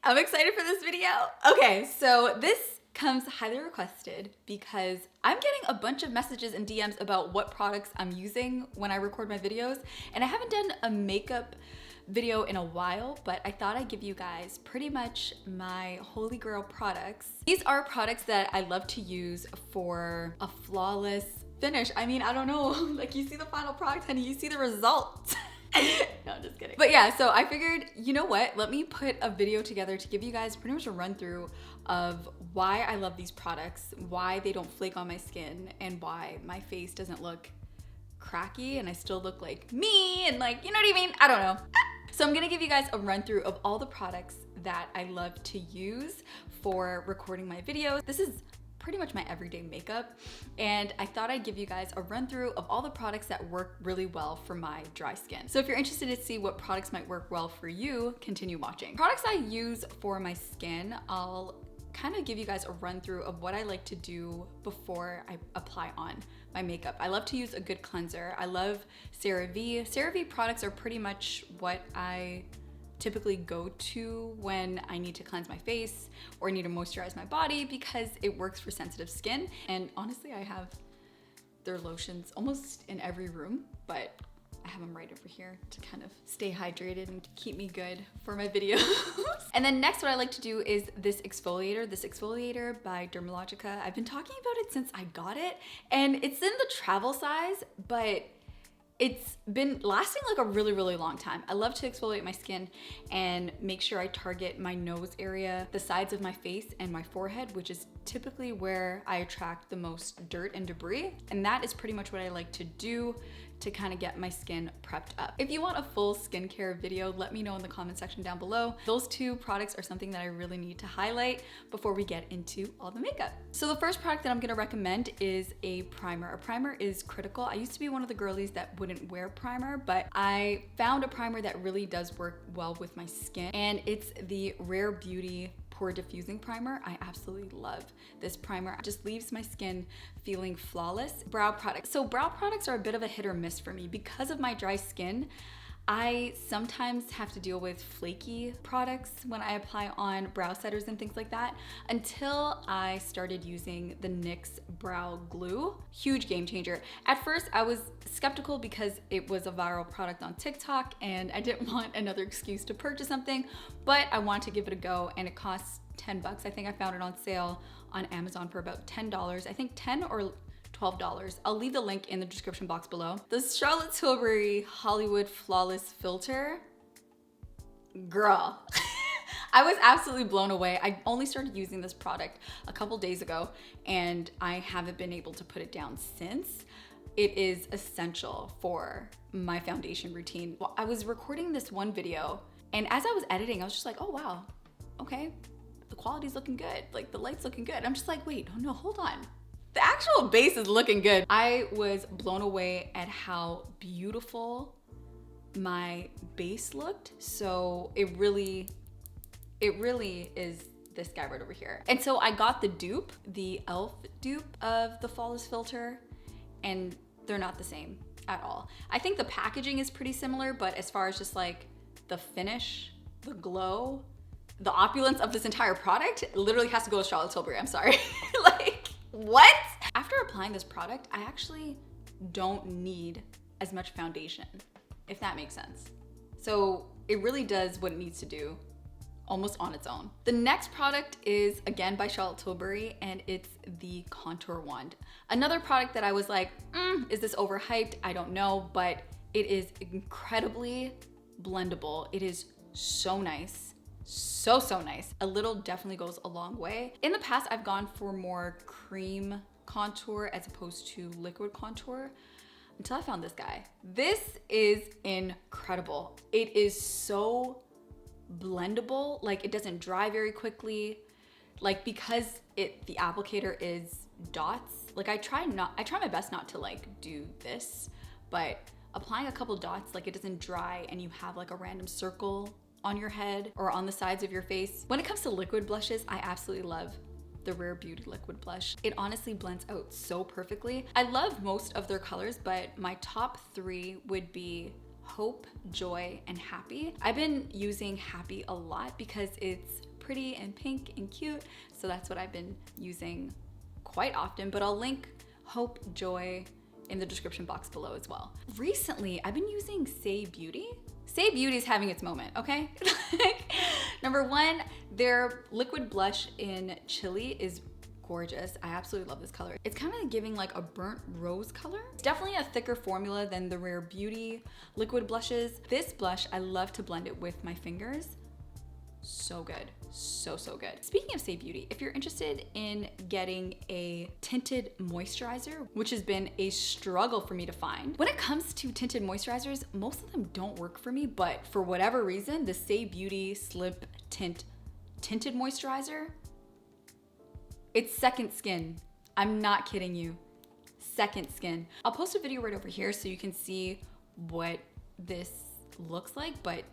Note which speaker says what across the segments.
Speaker 1: I'm excited for this video. Okay, so this comes highly requested because I'm getting a bunch of messages and DMs about what products I'm using when I record my videos, and I haven't done a makeup video in a while, but I thought I'd give you guys pretty much my holy grail products. These are products that I love to use for a flawless finish. I mean, I don't know, like you see the final product, honey, you see the results. No, I'm just kidding. But yeah, so I figured, you know what? Let me put a video together to give you guys pretty much a run through of why I love these products, why they don't flake on my skin, and why my face doesn't look cracky and I still look like me and like, you know what I mean? I don't know. So I'm gonna give you guys a run through of all the products that I love to use for recording my videos. This is pretty much my everyday makeup, and I thought I'd give you guys a run through of all the products that work really well for my dry skin. So if you're interested to see what products might work well for you, continue watching. Products I use for my skin, I'll kind of give you guys a run through of what I like to do before I apply on my makeup. I love to use a good cleanser. I love CeraVe. CeraVe products are pretty much what I typically go to when I need to cleanse my face or need to moisturize my body because it works for sensitive skin. And honestly, I have their lotions almost in every room, but I have them right over here to kind of stay hydrated and keep me good for my videos. And then next, what I like to do is this exfoliator by Dermalogica. I've been talking about it since I got it, and it's in the travel size, but it's been lasting like a really, really long time. I love to exfoliate my skin and make sure I target my nose area, the sides of my face, and my forehead, which is typically where I attract the most dirt and debris. And that is pretty much what I like to do to kind of get my skin prepped up. If you want a full skincare video, let me know in the comment section down below. Those two products are something that I really need to highlight before we get into all the makeup. So the first product that I'm gonna recommend is a primer. A primer is critical. I used to be one of the girlies that wouldn't wear primer, but I found a primer that really does work well with my skin, and it's the Rare Beauty Pore Diffusing Primer. I absolutely love this primer. It just leaves my skin feeling flawless. Brow products. So brow products are a bit of a hit or miss for me. Because of my dry skin, I sometimes have to deal with flaky products when I apply on brow setters and things like that, until I started using the NYX Brow Glue. Huge game changer. At first, I was skeptical because it was a viral product on TikTok and I didn't want another excuse to purchase something, but I wanted to give it a go, and it costs 10 bucks. I think I found it on sale on Amazon for about $10. I think 10 or $12. I'll leave the link in the description box below. The Charlotte Tilbury Hollywood Flawless Filter. Girl. I was absolutely blown away. I only started using this product a couple days ago, and I haven't been able to put it down since. It is essential for my foundation routine. Well, I was recording this one video, and as I was editing, I was just like, oh wow, okay, the quality's looking good. Like the light's looking good. I'm just like, wait, oh no, hold on. The actual base is looking good. I was blown away at how beautiful my base looked. So it really is this guy right over here. And so I got the dupe, the e.l.f. dupe of the Flawless Filter, and they're not the same at all. I think the packaging is pretty similar, but as far as just like the finish, the glow, the opulence of this entire product, it literally has to go with Charlotte Tilbury. I'm sorry. Like, what? After applying this product, I actually don't need as much foundation, if that makes sense. So it really does what it needs to do almost on its own. The next product is again by Charlotte Tilbury, and it's the Contour Wand. Another product that I was like, is this overhyped? I don't know, but it is incredibly blendable. It is so nice. So nice. A little definitely goes a long way. In the past, I've gone for more cream contour as opposed to liquid contour until I found this guy. This is incredible. It is so blendable. Like, it doesn't dry very quickly. Like, because the applicator is dots, like I try my best not to like do this, but applying a couple dots, like it doesn't dry and you have like a random circle on your head or on the sides of your face. When it comes to liquid blushes, I absolutely love the Rare Beauty liquid blush. It honestly blends out so perfectly. I love most of their colors, but my top three would be Hope, Joy, and Happy. I've been using Happy a lot because it's pretty and pink and cute. So that's what I've been using quite often, but I'll link Hope Joy in the description box below as well. Recently, I've been using Saie Beauty. Saie Beauty is having its moment, okay? Number one, their liquid blush in Chili is gorgeous. I absolutely love this color. It's kind of giving like a burnt rose color. It's definitely a thicker formula than the Rare Beauty liquid blushes. This blush, I love to blend it with my fingers. So good, so good. Speaking of Saie Beauty, if you're interested in getting a tinted moisturizer, which has been a struggle for me to find. When it comes to tinted moisturizers, most of them don't work for me, but for whatever reason, the Saie Beauty Slip Tint tinted moisturizer, it's second skin. I'm not kidding you, second skin. I'll post a video right over here so you can see what this looks like, but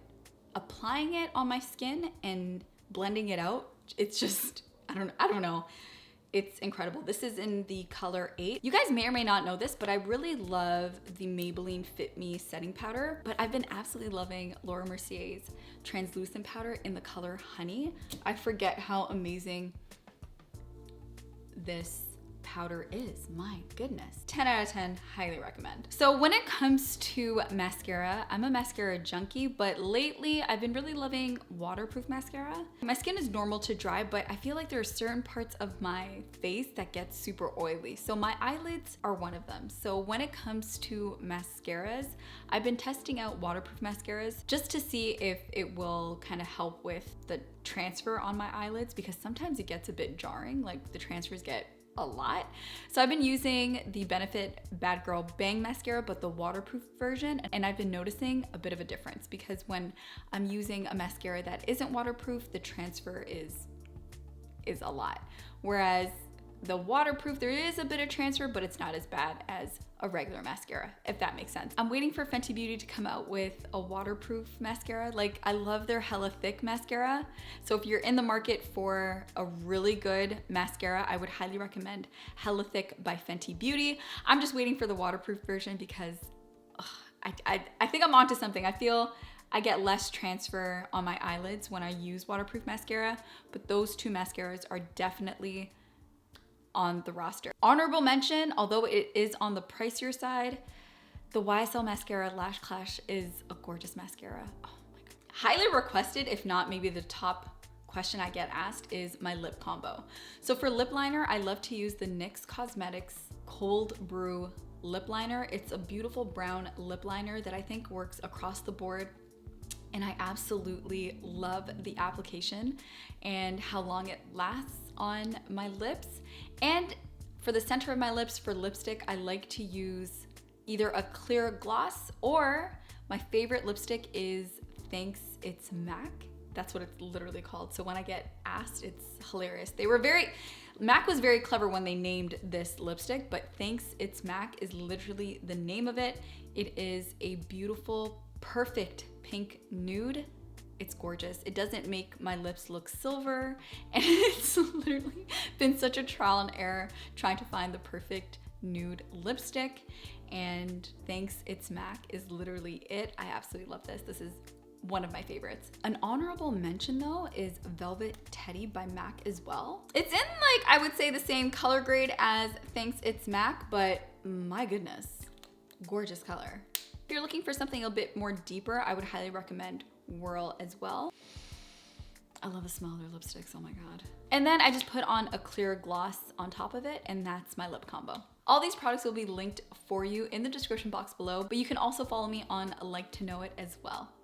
Speaker 1: applying it on my skin and blending it out, it's just, I don't know. It's incredible. This is in the color 8. You guys may or may not know this, but I really love the Maybelline Fit Me setting powder, but I've been absolutely loving Laura Mercier's translucent powder in the color Honey. I forget how amazing this powder is, my goodness. 10 out of 10, highly recommend. So when it comes to mascara, I'm a mascara junkie, but lately I've been really loving waterproof mascara. My skin is normal to dry, but I feel like there are certain parts of my face that get super oily. So my eyelids are one of them. So when it comes to mascaras, I've been testing out waterproof mascaras just to see if it will kind of help with the transfer on my eyelids, because sometimes it gets a bit jarring, like the transfers get a lot. So I've been using the Benefit Bad Girl Bang Mascara, but the waterproof version, and I've been noticing a bit of a difference because when I'm using a mascara that isn't waterproof, the transfer is a lot. Whereas the waterproof, there is a bit of transfer, but it's not as bad as a regular mascara, if that makes sense. I'm waiting for Fenty Beauty to come out with a waterproof mascara. Like, I love their Hella Thick mascara. So if you're in the market for a really good mascara, I would highly recommend Hella Thick by Fenty Beauty. I'm just waiting for the waterproof version because I think I'm onto something. I feel I get less transfer on my eyelids when I use waterproof mascara, but those two mascaras are definitely on the roster. Honorable mention, although it is on the pricier side, the YSL Mascara Lash Clash is a gorgeous mascara. Oh my God. Highly requested, if not maybe the top question I get asked, is my lip combo. So for lip liner, I love to use the NYX Cosmetics Cold Brew lip liner. It's a beautiful brown lip liner that I think works across the board. And I absolutely love the application and how long it lasts on my lips. And for the center of my lips, for lipstick, I like to use either a clear gloss, or my favorite lipstick is Thanks It's MAC. That's what it's literally called. So when I get asked, it's hilarious. MAC was very clever when they named this lipstick, but Thanks It's MAC is literally the name of it. It is a beautiful, perfect pink nude. It's gorgeous. It doesn't make my lips look silver, and it's literally been such a trial and error trying to find the perfect nude lipstick, and Thanks It's MAC is literally it. I absolutely love this. This is one of my favorites. An honorable mention though is Velvet Teddy by MAC as well. It's in, like, I would say the same color grade as Thanks It's MAC, but my goodness, gorgeous color. If you're looking for something a bit more deeper, I would highly recommend Whirl as well. I love the smell of their lipsticks, oh my God. And then I just put on a clear gloss on top of it, and that's my lip combo. All these products will be linked for you in the description box below, but you can also follow me on Like to Know It as well.